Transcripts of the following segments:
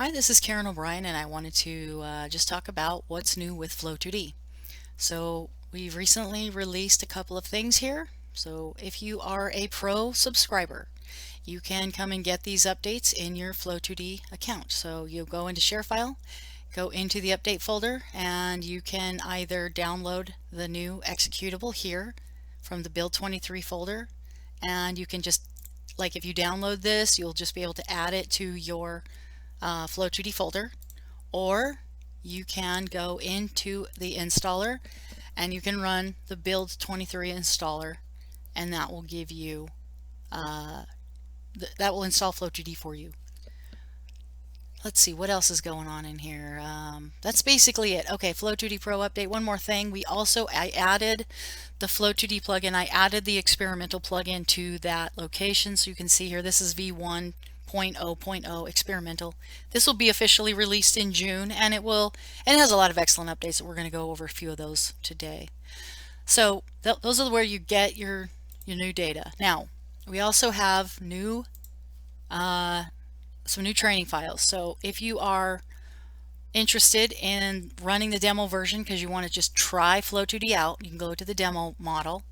Hi, this is Karen O'Brien, and I wanted to just talk about what's new with FLO-2D. So we've recently released a couple of things here. So if you are a pro subscriber, you can come and get these updates in your FLO-2D account. So you'll go into Share File, go into the Update folder, and you can either download the new executable here from the Build 23 folder, and you can just, like if you download this, you'll just be able to add it to your FLO-2D folder, or you can go into the installer and you can run the Build 23 installer, and that will give you that will install FLO-2D for you. Let's see what else is going on in here. That's basically it. Okay, FLO-2D Pro update. One more thing. I added the FLO-2D plugin. I added the experimental plugin to that location. So you can see here, this is v1.0.0 experimental. This will be officially released in June, and it has a lot of excellent updates that we're going to go over a few of those today. So those are where you get your new data. Now, we also have some new training files. So if you are interested in running the demo version because you want to just try FLO-2D out, you can go to the demo model.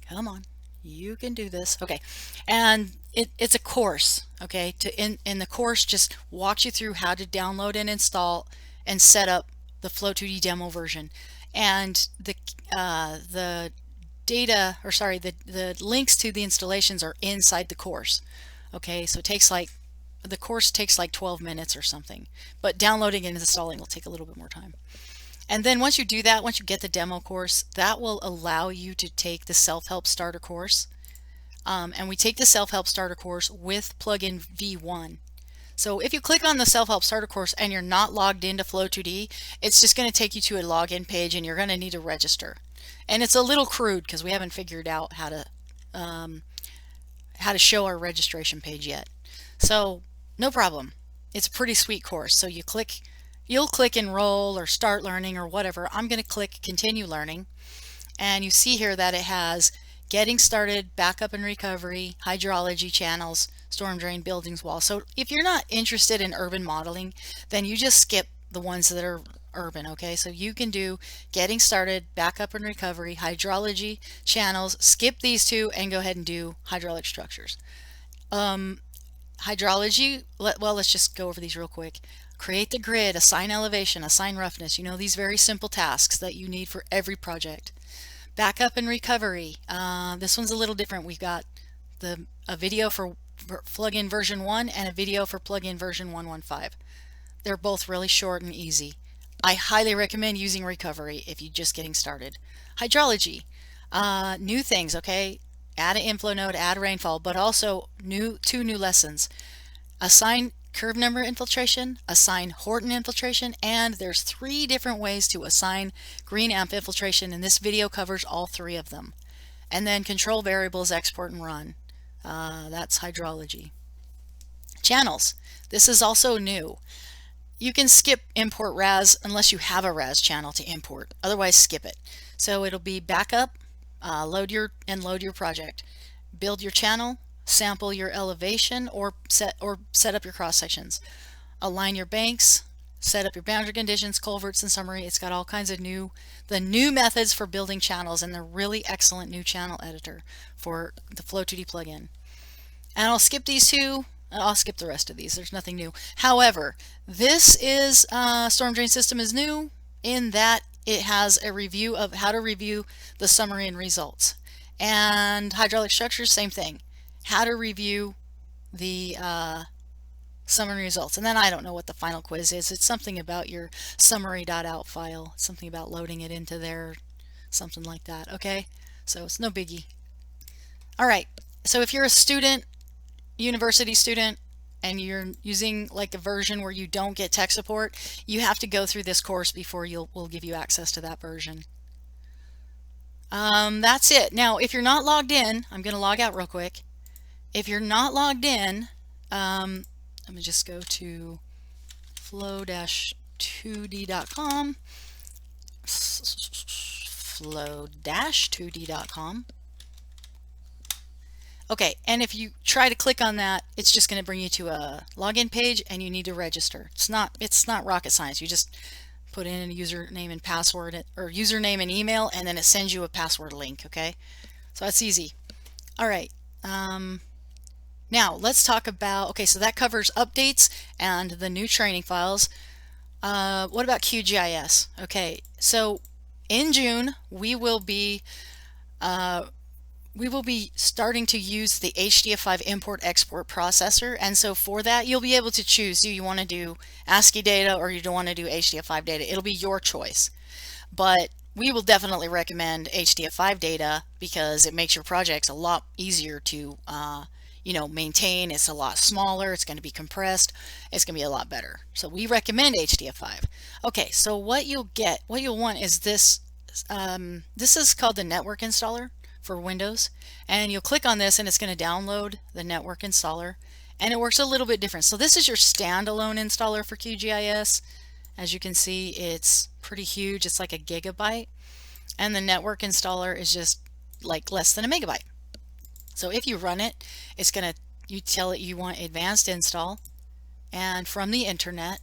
Come on, you can do this. Okay, and it's a course. Okay, in the course just walks you through how to download and install and set up the FLO-2D demo version, and the data, or sorry, the links to the installations are inside the course. Okay, so the course takes like 12 minutes or something, but downloading and installing will take a little bit more time. And then once you do that, once you get the demo course, that will allow you to take the self-help starter course. And we take the self-help starter course with plugin V1. So if you click on the self-help starter course and you're not logged into FLO-2D, it's just going to take you to a login page and you're going to need to register. And it's a little crude because we haven't figured out how to show our registration page yet. So no problem. It's a pretty sweet course. So you'll click enroll or start learning or whatever. I'm going to click continue learning, and you see here that it has getting started, backup and recovery, hydrology, channels, storm drain, buildings, walls. So if you're not interested in urban modeling, then you just skip the ones that are urban. Okay, so you can do getting started, backup and recovery, hydrology, channels, skip these two and go ahead and do hydraulic structures. Hydrology, let's just go over these real quick. Create the grid, assign elevation, assign roughness. You know, these very simple tasks that you need for every project. Backup and recovery. This one's a little different. We've got a video for plugin version 1 and a video for plugin version 1.15. They're both really short and easy. I highly recommend using recovery if you're just getting started. Hydrology, new things, okay? Add an inflow node, add rainfall, but also two new lessons. Assign curve number infiltration, assign Horton infiltration, and there's 3 different ways to assign green amp infiltration, and this video covers all 3 of them. And then control variables, export and run. That's hydrology. Channels, this is also new. You can skip import RAS unless you have a RAS channel to import. Otherwise, skip it. So it'll be backup, load your project, build your channel, sample your elevation, or set up your cross sections, align your banks, set up your boundary conditions, culverts, and summary. It's got all kinds of new methods for building channels, and they're really excellent new channel editor for the FLO-2D plugin. And I'll skip these two. I'll skip the rest of these. There's nothing new. However, this is storm drain system is new in that it has a review of how to review the summary and results. And hydraulic structures, same thing. How to review the summary results. And then I don't know what the final quiz is. It's something about your summary.out file. Something about loading it into there. Something like that. Okay? So it's no biggie. All right. So if you're a student, university student, and you're using like a version where you don't get tech support, you have to go through this course before we'll give you access to that version. That's it. Now, if you're not logged in, I'm going to log out real quick. If you're not logged in, let me just go to FLO-2D.com, FLO-2D.com. Okay, and if you try to click on that, it's just going to bring you to a login page and you need to register. It's not rocket science. You just put in a username and password, or username and email, and then it sends you a password link, okay? So that's easy. All right. Now let's talk about, okay, so that covers updates and the new training files. What about QGIS? Okay, so in June we will be starting to use the HDF5 import-export processor, and so for that you'll be able to choose, do you want to do ASCII data or you don't want to do HDF5 data? It'll be your choice, but we will definitely recommend HDF5 data because it makes your projects a lot easier to maintain. It's a lot smaller, it's going to be compressed, it's going to be a lot better. So we recommend HDF5. Okay, so what you'll want is this. This is called the network installer for Windows, and you'll click on this and it's going to download the network installer, and it works a little bit different. So this is your standalone installer for QGIS. As you can see, it's pretty huge. It's like a gigabyte, and the network installer is just like less than a megabyte. So if you run it, it's going to, you tell it you want advanced install and from the internet,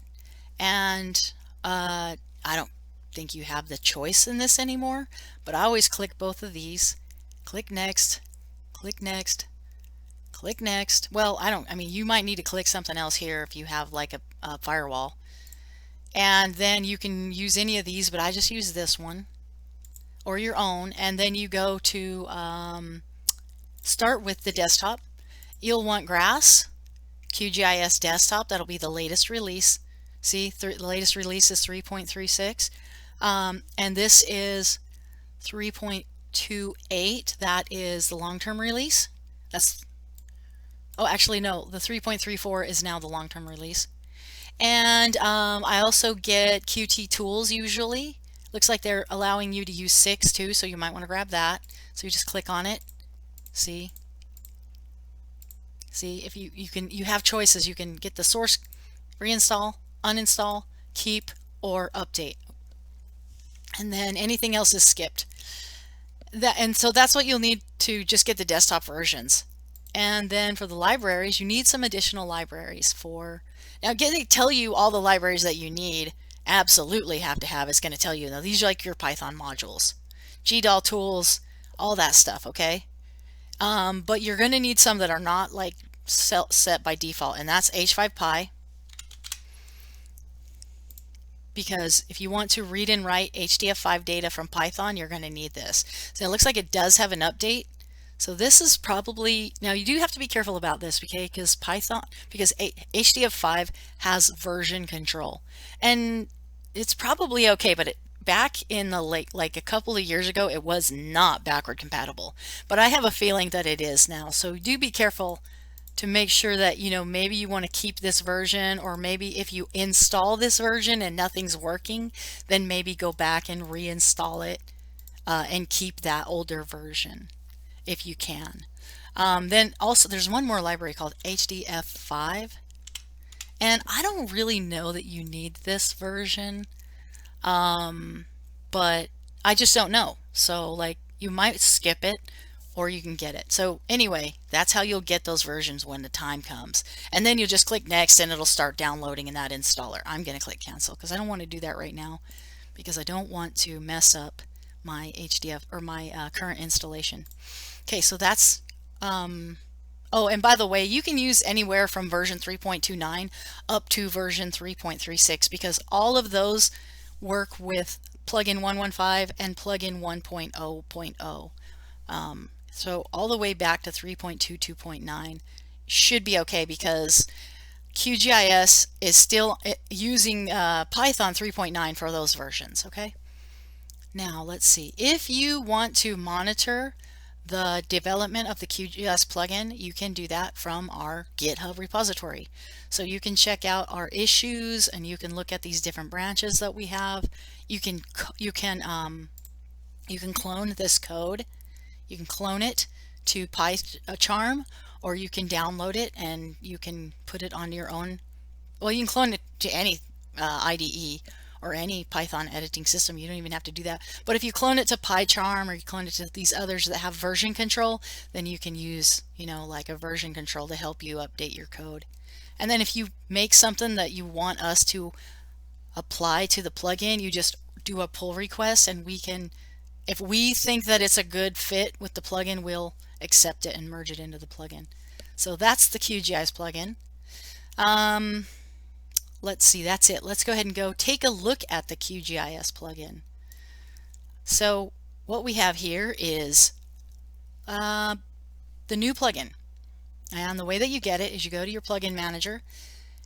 and I don't think you have the choice in this anymore, but I always click both of these. Click next, click next, click next. Well, I mean, you might need to click something else here if you have like a firewall. And then you can use any of these, but I just use this one or your own. And then you go to start with the desktop. You'll want GRASS, QGIS desktop. That'll be the latest release. See, the latest release is 3.36. And this is 3.28. That is the long-term release. Oh, actually no, the 3.34 is now the long-term release. And I also get Qt tools usually. Looks like they're allowing you to use 6 too, so you might want to grab that. So you just click on it. See if you have choices. You can get the source, reinstall, uninstall, keep, or update, and then anything else is skipped. And so that's what you'll need to just get the desktop versions. And then for the libraries, you need some additional libraries for, now getting to tell you all the libraries that you need, absolutely have to have. It's going to tell you, now these are like your Python modules, GDAL tools, all that stuff, okay? But you're going to need some that are not like set by default, and that's H5Py, because if you want to read and write HDF5 data from Python, you're going to need this. So it looks like it does have an update. So this is probably, now you do have to be careful about this, okay, because HDF5 has version control, and it's probably okay, but back in the like a couple of years ago, it was not backward compatible, but I have a feeling that it is now. So do be careful to make sure that, maybe you want to keep this version, or maybe if you install this version and nothing's working, then maybe go back and reinstall it and keep that older version if you can. Then also there's one more library called HDF5, and I don't really know that you need this version, but I just don't know. So like you might skip it, or you can get it. So anyway, that's how you'll get those versions when the time comes. And then you'll just click next and it'll start downloading in that installer. I'm going to click cancel because I don't want to do that right now, because I don't want to mess up my HDF or my current installation. Okay, so that's oh, and by the way, you can use anywhere from version 3.29 up to version 3.36, because all of those work with plugin 115 and plugin 1.0.0. So all the way back to 3.22.9 should be okay, because QGIS is still using Python 3.9 for those versions, okay? Now let's see. If you want to monitor the development of the QGIS plugin, you can do that from our GitHub repository. So you can check out our issues and you can look at these different branches that we have. You can clone this code. You can clone it to PyCharm, or you can download it and you can put it on your own. Well, you can clone it to any IDE, or any Python editing system. You don't even have to do that. But if you clone it to PyCharm or you clone it to these others that have version control, then you can use, you know, like a version control to help you update your code. And then if you make something that you want us to apply to the plugin, you just do a pull request, and we can, if we think that it's a good fit with the plugin, we'll accept it and merge it into the plugin. So that's the QGIS plugin. Let's see, that's it. Let's go ahead and go take a look at the QGIS plugin. So what we have here is the new plugin. And the way that you get it is you go to your plugin manager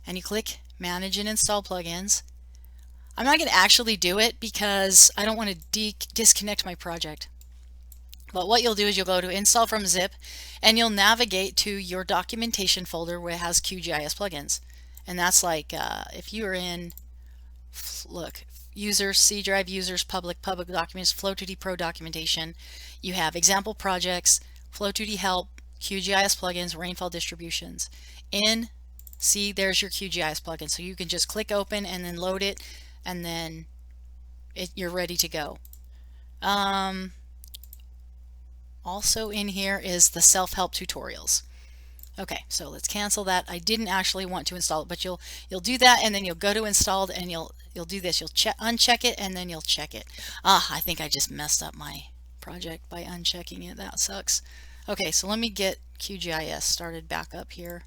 and you click manage and install plugins. I'm not going to actually do it because I don't want to disconnect my project. But what you'll do is you'll go to install from zip and you'll navigate to your documentation folder where it has QGIS plugins. And that's like if you're in, look, users, C drive users, public documents, FLO-2D Pro documentation, you have example projects, FLO-2D help, QGIS plugins, rainfall distributions. In C, there's your QGIS plugin. So you can just click open and then load it, and then you're ready to go. Also in here is the self-help tutorials. Okay, so let's cancel that. I didn't actually want to install it, but you'll do that, and then you'll go to installed, and you'll do this. You'll uncheck it, and then you'll check it. I think I just messed up my project by unchecking it. That sucks. Okay, so let me get QGIS started back up here,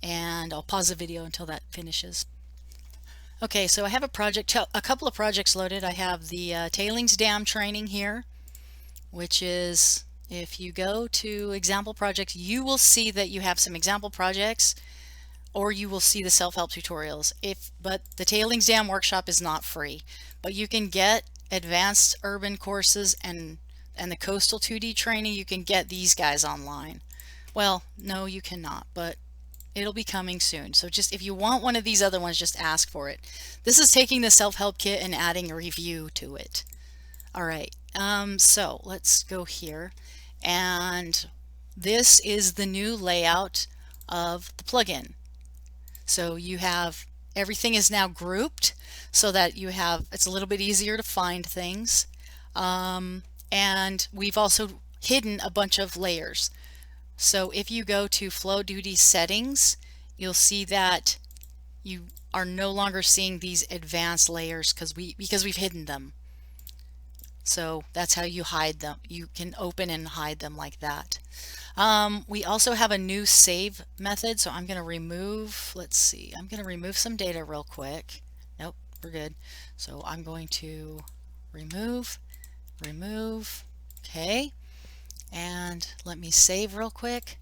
and I'll pause the video until that finishes. Okay, so I have a couple of projects loaded. I have the tailings dam training here, which is, if you go to example projects, you will see that you have some example projects, or you will see the self-help tutorials. But the tailings dam workshop is not free, but you can get advanced urban courses and the coastal 2D training. You can get these guys online. Well, no, you cannot, but it'll be coming soon. So just if you want one of these other ones, just ask for it. This is taking the self-help kit and adding a review to it. All right, so let's go here. And this is the new layout of the plugin. So you have, everything is now grouped so that you have, it's a little bit easier to find things. And we've also hidden a bunch of layers. So if you go to FLO-2D settings, you'll see that you are no longer seeing these advanced layers because we've hidden them. So that's how you hide them. You can open and hide them like that. We also have a new save method. So I'm going to remove, let's see, I'm going to remove some data real quick. Nope, we're good. So I'm going to remove. Okay. And let me save real quick.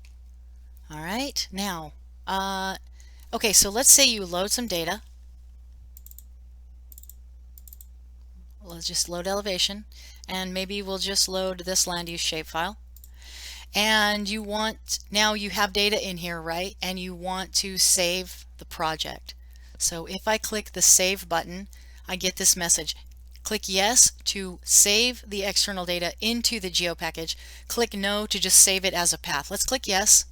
All right. Now, okay, so let's say you load some data. Let's just load elevation, and maybe we'll just load this land use shapefile. And you want, now you have data in here, right? And you want to save the project. So if I click the save button, I get this message. Click yes to save the external data into the geo package. Click no to just save it as a path. Let's click yes,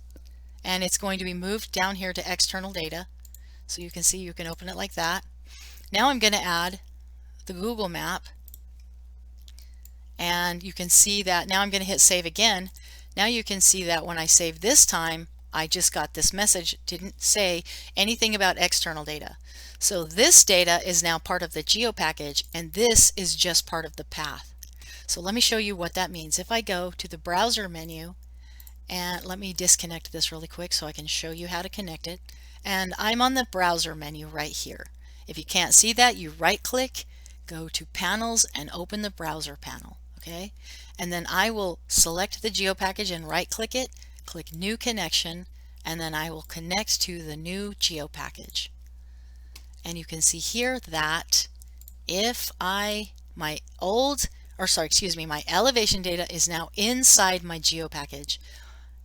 and it's going to be moved down here to external data. So you can see, you can open it like that. Now I'm going to add the Google map, and you can see that now I'm going to hit save again. Now you can see that when I save this time, I just got this message, didn't say anything about external data. So this data is now part of the geo package, and this is just part of the path. So let me show you what that means. If I go to the browser menu, and let me disconnect this really quick so I can show you how to connect it. And I'm on the browser menu right here. If you can't see that, you right click, go to panels, and open the browser panel. Okay, and then I will select the geo package and right click it, click new connection, and then I will connect to the new geo package. And you can see here that if my elevation data is now inside my geo package.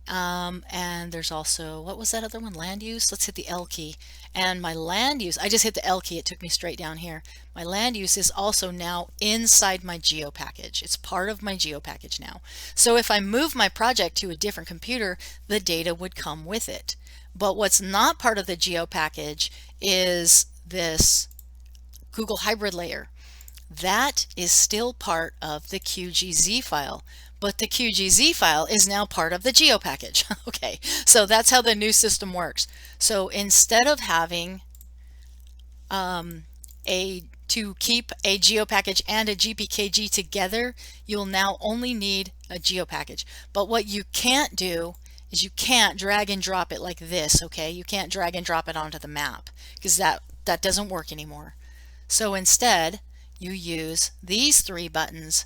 And there's also, what was that other one? Land use. Let's hit the L key. And my land use, I just hit the L key. It took me straight down here. My land use is also now inside my geo package. It's part of my geo package now. So if I move my project to a different computer, the data would come with it. But what's not part of the geo package is this Google Hybrid layer. That is still part of the QGZ file, but the QGZ file is now part of the geo package. Okay, so that's how the new system works. So instead of having to keep a geo package and a GPKG together, you'll now only need a geo package. But what you can't do is you can't drag and drop it like this, okay? You can't drag and drop it onto the map because that doesn't work anymore. So instead, you use these three buttons: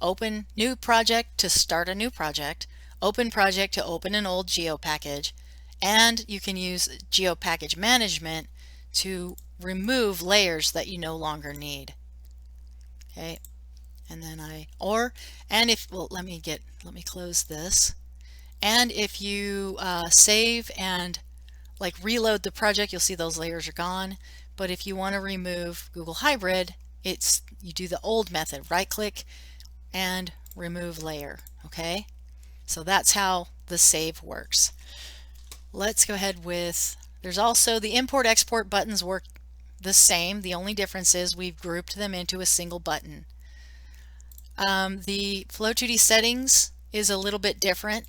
open new project to start a new project, open project to open an old geo package, and you can use geo package management to remove layers that you no longer need. Okay, and then let me close this. And if you save and like reload the project, you'll see those layers are gone. But if you want to remove Google Hybrid, you do the old method, right click and remove layer. Okay, so that's how the save works. Let's go ahead with, there's also the import export buttons work the same. The only difference is we've grouped them into a single button. The FLO-2D settings is a little bit different.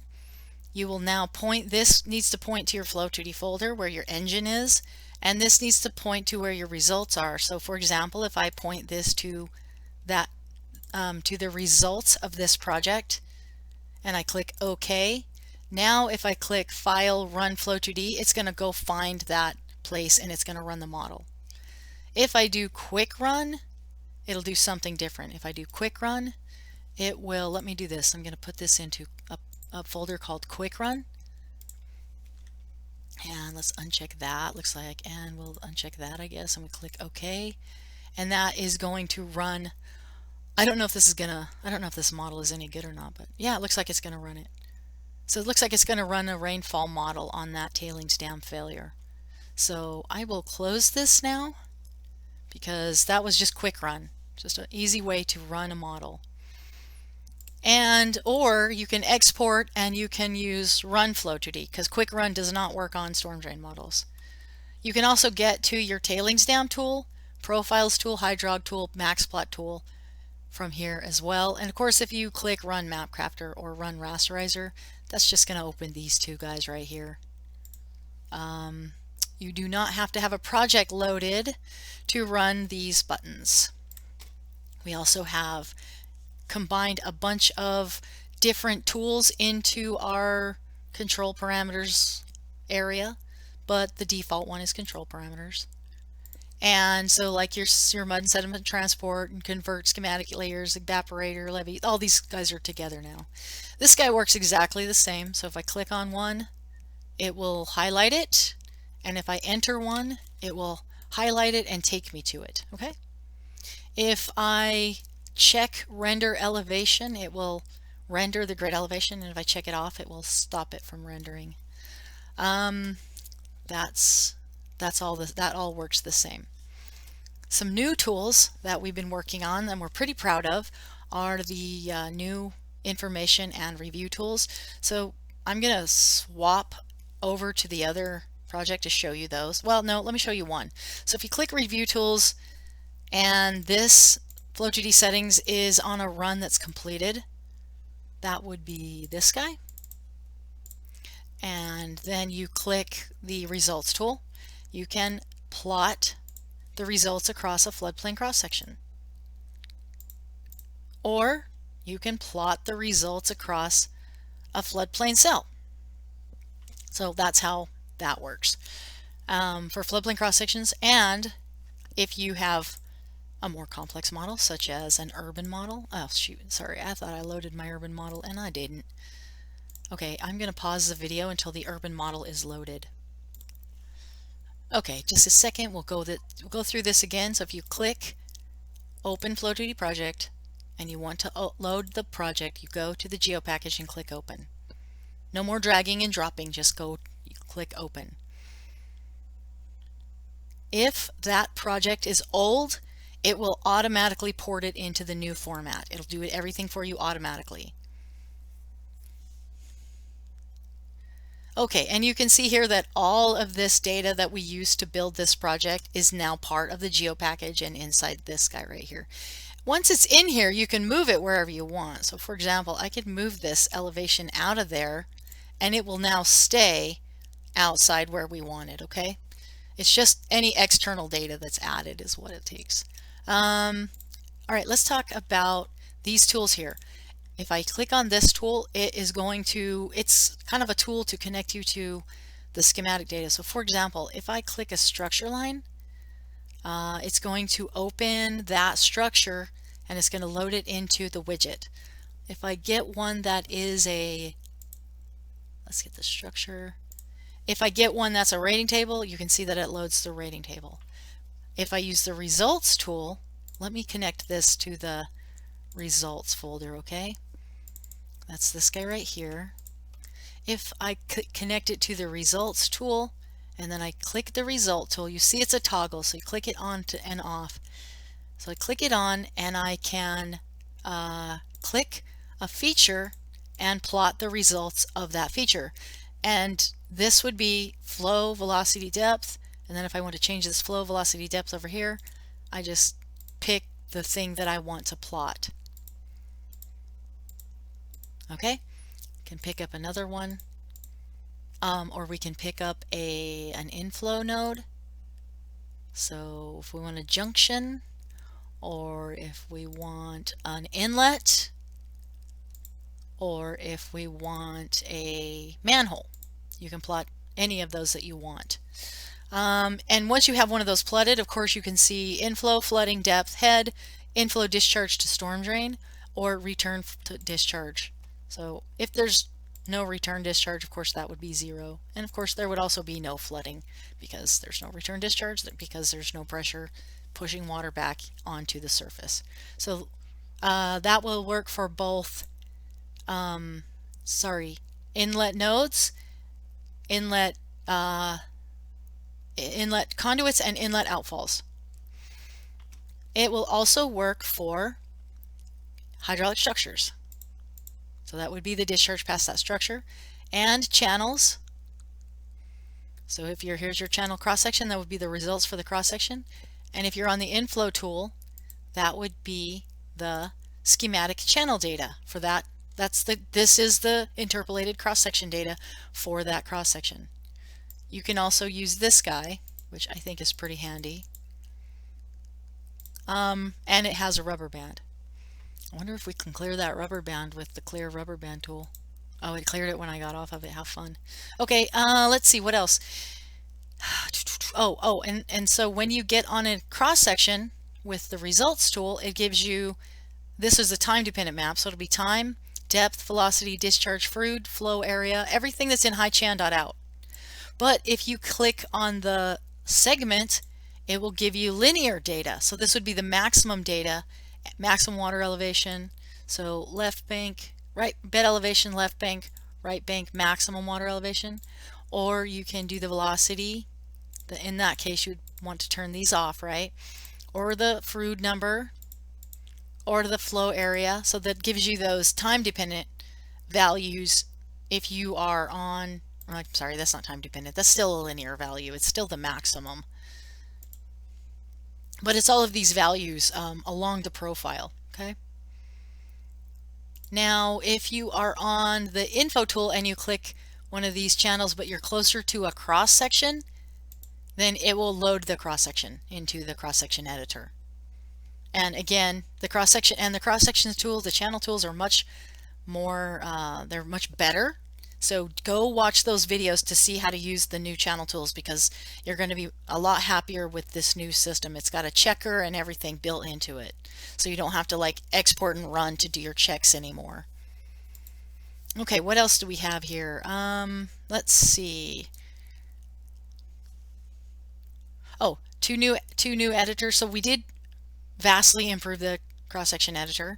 You will now this needs to point to your FLO-2D folder where your engine is, and this needs to point to where your results are. So for example, if I point this to that to the results of this project and I click OK, now if I click File, Run FLO-2D, it's going to go find that place and it's going to run the model. If I do quick run, it'll do something different. If I do quick run, it will, let me do this. I'm going to put this into a folder called quick run. And let's uncheck that, looks like, and we'll uncheck that, I guess, and we click OK. And that is going to run, I don't know if this model is any good or not, but yeah, it looks like it's going to run it. So it looks like it's going to run a rainfall model on that tailings dam failure. So I will close this now because that was just quick run, just an easy way to run a model. And or you can export and you can use run FLO-2D because quick run does not work on storm drain models. You can also get to your tailings dam tool, profiles tool, hydrog tool, max plot tool from here as well. And of course, if you click run mapcrafter or run rasterizer, that's just going to open these two guys right here. You do not have to have a project loaded to run these buttons. We also have combined a bunch of different tools into our control parameters area, but the default one is control parameters. And so like your mud and sediment transport and convert schematic layers, evaporator, levee, all these guys are together now. This guy works exactly the same. So if I click on one, it will highlight it. And if I enter one, it will highlight it and take me to it. Okay. If I check render elevation, it will render the grid elevation, and if I check it off, it will stop it from rendering. That's all. That all works the same. Some new tools that we've been working on and we're pretty proud of are the new information and review tools. So I'm going to swap over to the other project to show you those. Well, no, let me show you one. So if you click review tools, and this FLO-2D settings is on a run that's completed, that would be this guy. And then you click the results tool. You can plot the results across a floodplain cross section, or you can plot the results across a floodplain cell. So that's how that works for floodplain cross sections. And if you have a more complex model, such as an urban model. Oh shoot, sorry, I thought I loaded my urban model and I didn't. Okay, I'm going to pause the video until the urban model is loaded. Okay, just a second, we'll go through this again. So if you click Open FLO-2D Project and you want to load the project, you go to the geo package and click Open. No more dragging and dropping, just click Open. If that project is old, it will automatically port it into the new format. It'll do everything for you automatically. Okay, and you can see here that all of this data that we used to build this project is now part of the geo package and inside this guy right here. Once it's in here, you can move it wherever you want. So for example, I could move this elevation out of there and it will now stay outside where we want it, okay? It's just any external data that's added is what it takes. All right, let's talk about these tools here. If I click on this tool, it is going to, it's kind of a tool to connect you to the schematic data. So for example, if I click a structure line, it's going to open that structure and it's going to load it into the widget. If I get one that is a, let's get the structure. If I get one that's a rating table, you can see that it loads the rating table. If I use the results tool, let me connect this to the results folder, okay? That's this guy right here. If I connect it to the results tool and then I click the result tool, you see it's a toggle, so you click it on to and off. So I click it on and I can click a feature and plot the results of that feature. And this would be flow, velocity, depth. And then if I want to change this flow, velocity, depth over here, I just pick the thing that I want to plot. Okay, can pick up another one, or we can pick up an inflow node. So if we want a junction, or if we want an inlet, or if we want a manhole, you can plot any of those that you want. And once you have one of those plotted, of course you can see inflow, flooding, depth, head, inflow, discharge to storm drain, or return to discharge. So if there's no return discharge, of course that would be 0. And of course there would also be no flooding because there's no return discharge, because there's no pressure pushing water back onto the surface. So that will work for both inlet nodes, inlet conduits, and inlet outfalls. It will also work for hydraulic structures. So that would be the discharge past that structure, and channels. So if here's your channel cross section, that would be the results for the cross section. And if you're on the inflow tool, that would be the schematic channel data for that. This is the interpolated cross section data for that cross section. You can also use this guy, which I think is pretty handy. And it has a rubber band. I wonder if we can clear that rubber band with the clear rubber band tool. Oh, it cleared it when I got off of it. How fun. Okay, let's see what else. And so when you get on a cross section with the results tool, it gives you, this is a time dependent map, so it'll be time, depth, velocity, discharge, fluid, flow area, everything that's in HighChan.out. But if you click on the segment, it will give you linear data. So this would be the maximum data, maximum water elevation. So left bank, right bed elevation, left bank, right bank, maximum water elevation. Or you can do the velocity. In that case, you would want to turn these off, right? Or the fluid number, or the flow area. So that gives you those time dependent values if you are on, I'm sorry, that's not time dependent. That's still a linear value. It's still the maximum. But it's all of these values along the profile, okay? Now, if you are on the info tool and you click one of these channels, but you're closer to a cross section, then it will load the cross section into the cross section editor. And again, the cross sections tool, the channel tools are much more, they're much better. So go watch those videos to see how to use the new channel tools, because you're going to be a lot happier with this new system. It's got a checker and everything built into it. So you don't have to like export and run to do your checks anymore. Okay, what else do we have here? Let's see. Oh, two new editors. So we did vastly improve the cross-section editor.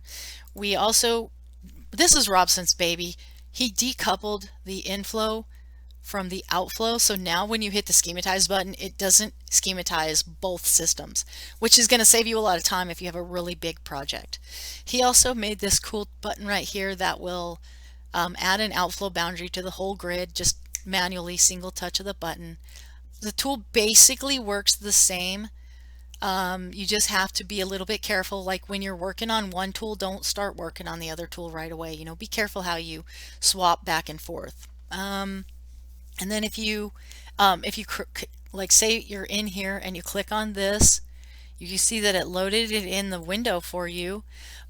We also, this is Robson's baby. He decoupled the inflow from the outflow. So now when you hit the schematize button, it doesn't schematize both systems, which is going to save you a lot of time if you have a really big project. He also made this cool button right here that will add an outflow boundary to the whole grid. Just manually, single touch of the button. The tool basically works the same. You just have to be a little bit careful. Like when you're working on one tool, don't start working on the other tool right away. You know, be careful how you swap back and forth. And then if you like say you're in here and you click on this, you can see that it loaded it in the window for you.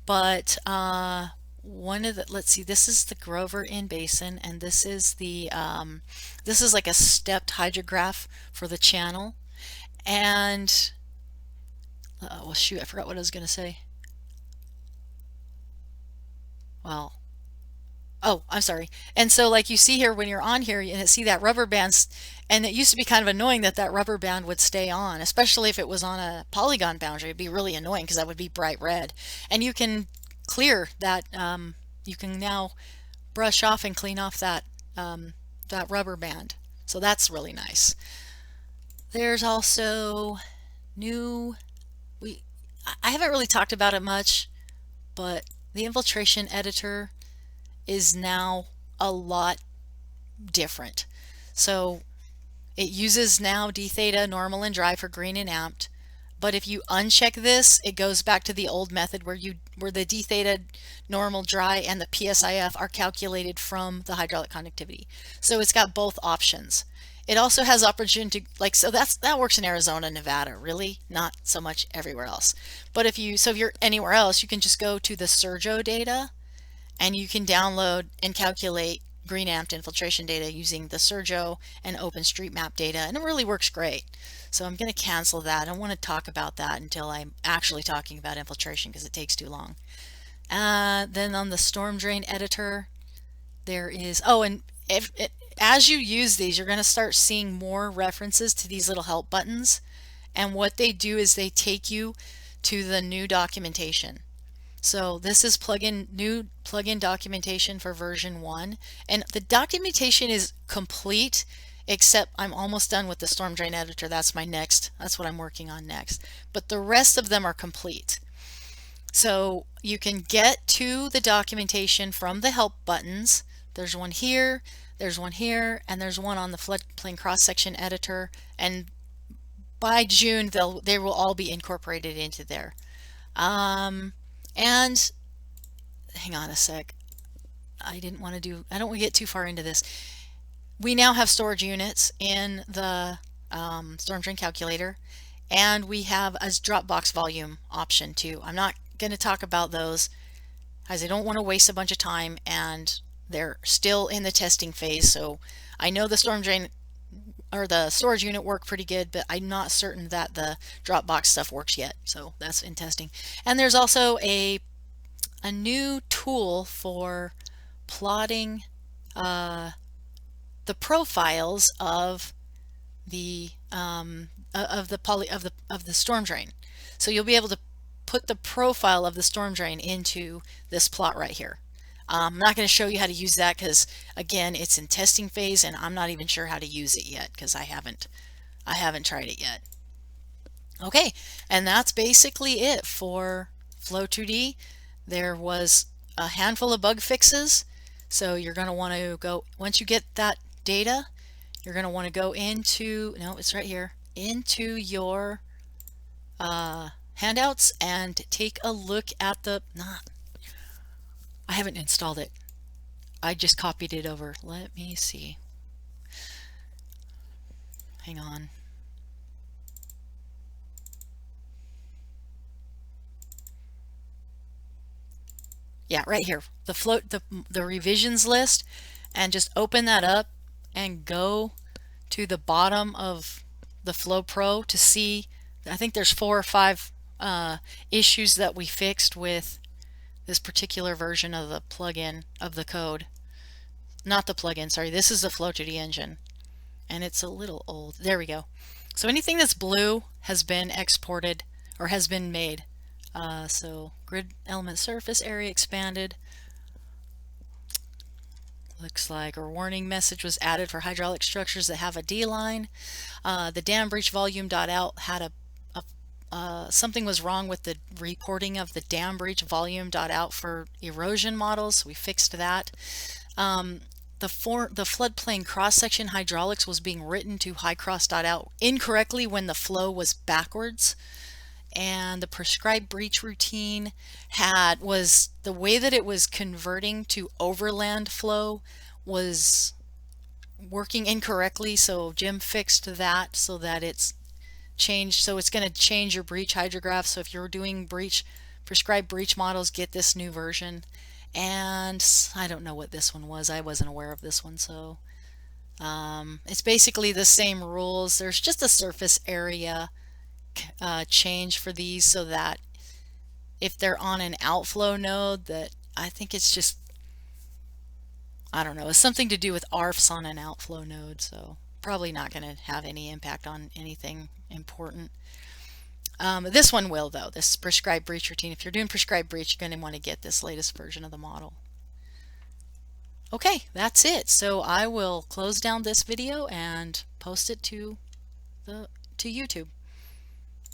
But one of the, let's see, this is the Grover in basin, and this is the this is like a stepped hydrograph for the channel. And well, shoot, I forgot what I was going to say. Well, oh, I'm sorry. And so like you see here when you're on here, you see that rubber bands, and it used to be kind of annoying that that rubber band would stay on, especially if it was on a polygon boundary. It'd be really annoying because that would be bright red. And you can clear that, you can now brush off and clean off that, that rubber band. So that's really nice. There's also new, I haven't really talked about it much, but the infiltration editor is now a lot different. So it uses now d theta, normal and dry for green and amped. But if you uncheck this, it goes back to the old method where the d theta, normal, dry, and the PSIF are calculated from the hydraulic conductivity. So it's got both options. It also has opportunity to, like, so that works in Arizona, Nevada, really, not so much everywhere else. But if you're anywhere else, you can just go to the Sergio data and you can download and calculate green amped infiltration data using the Sergio and OpenStreetMap data, and it really works great. So I'm going to cancel that. I don't want to talk about that until I'm actually talking about infiltration because it takes too long. Then on the storm drain editor, there is, oh, and as you use these, you're going to start seeing more references to these little help buttons. And what they do is they take you to the new documentation. So this is new plugin documentation for version 1. And the documentation is complete, except I'm almost done with the storm drain editor. That's what I'm working on next. But the rest of them are complete. So you can get to the documentation from the help buttons. There's one here, there's one here, and there's one on the floodplain cross-section editor. And by June, they will all be incorporated into there. And hang on a sec. I don't want to get too far into this. We now have storage units in the storm drain calculator, and we have a Dropbox volume option too. I'm not going to talk about those as I don't want to waste a bunch of time, and they're still in the testing phase. So I know the storm drain or the storage unit worked pretty good, but I'm not certain that the Dropbox stuff works yet. So that's in testing. And there's also a new tool for plotting the profiles of the storm drain. So you'll be able to put the profile of the storm drain into this plot right here. I'm not going to show you how to use that because, again, it's in testing phase and I'm not even sure how to use it yet because I haven't tried it yet. Okay, and that's basically it for FLO-2D. There was a handful of bug fixes, so you're going to want to go, once you get that data, you're going to want to go into, no, it's right here, into your handouts and take a look at I haven't installed it. I just copied it over. Let me see. Hang on. Yeah, right here. The revisions list, and just open that up and go to the bottom of the Flow Pro to see. I think there's 4 or 5 issues that we fixed with this particular version of the plugin of the code. Not the plugin, sorry. This is the FLO-2D engine, and it's a little old. There we go. So anything that's blue has been exported or has been made. So grid element surface area expanded. Looks like a warning message was added for hydraulic structures that have a D line. The dam breach volume.out had something was wrong with the reporting of the dam breach volume.out for erosion models. We fixed that. The the floodplain cross-section hydraulics was being written to high cross dot out incorrectly when the flow was backwards. And the prescribed breach routine was the way that it was converting to overland flow was working incorrectly. So Jim fixed that so that it's changed. So it's going to change your breach hydrograph. So if you're doing prescribed breach models, get this new version. And I don't know what this one was. I wasn't aware of this one. So it's basically the same rules. There's just a surface area change for these so that if they're on an outflow node, that I think it's just, I don't know, it's something to do with ARFs on an outflow node, so probably not going to have any impact on anything important. This one will though, this prescribed breach routine. If you're doing prescribed breach, you're going to want to get this latest version of the model. Okay, that's it. So I will close down this video and post it to YouTube.